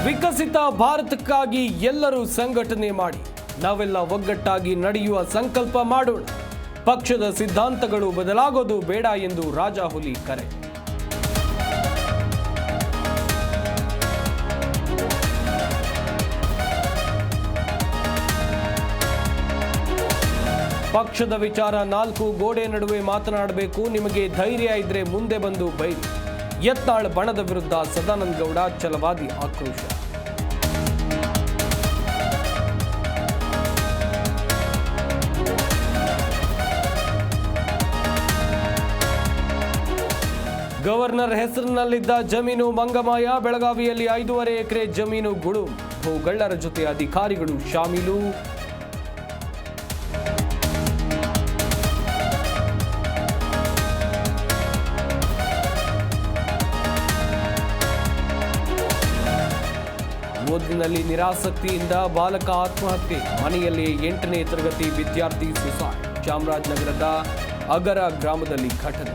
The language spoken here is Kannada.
ವಿಕಸಿತ ಭಾರತಕ್ಕಾಗಿ ಎಲ್ಲರೂ ಸಂಘಟನೆ ಮಾಡಿ ನಾವೆಲ್ಲ ಒಗ್ಗಟ್ಟಾಗಿ ನಡೆಯುವ ಸಂಕಲ್ಪ ಮಾಡೋಣ. ಪಕ್ಷದ ಸಿದ್ಧಾಂತಗಳು ಬದಲಾಗೋದು ಬೇಡ ಎಂದು ರಾಜಾಹುಲಿ ಕರೆ. ಪಕ್ಷದ ವಿಚಾರ ನಾಲ್ಕು ಗೋಡೆ ನಡುವೆ ಮಾತನಾಡಬೇಕು. ನಿಮಗೆ ಧೈರ್ಯ ಇದ್ರೆ ಮುಂದೆ ಬಂದು ಬೈರಿ. ಯತ್ನಾಳ್ ಬಣದ ವಿರುದ್ಧ ಸದಾನಂದ ಗೌಡ ಛಲವಾದಿ ಆಕ್ರೋಶ. ಗವರ್ನರ್ ಹೆಸರಿನಲ್ಲಿದ್ದ ಜಮೀನು ಮಂಗಮಾಯ. ಬೆಳಗಾವಿಯಲ್ಲಿ 5.5 ಎಕರೆ ಜಮೀನು ಗುಳುಂ. ಭೂಗಳ್ಳರ ಜೊತೆ ಅಧಿಕಾರಿಗಳು ಶಾಮೀಲು. ಓದಿನಲ್ಲಿ ನಿರಾಸಕ್ತಿಯಿಂದ ಬಾಲಕ ಆತ್ಮಹತ್ಯೆ. ಮನೆಯಲ್ಲಿ 8ನೇ ತರಗತಿ ವಿದ್ಯಾರ್ಥಿ ಸುಸೈಡ್. ಚಾಮರಾಜನಗರದ ಅಗರ ಗ್ರಾಮದಲ್ಲಿ ಘಟನೆ.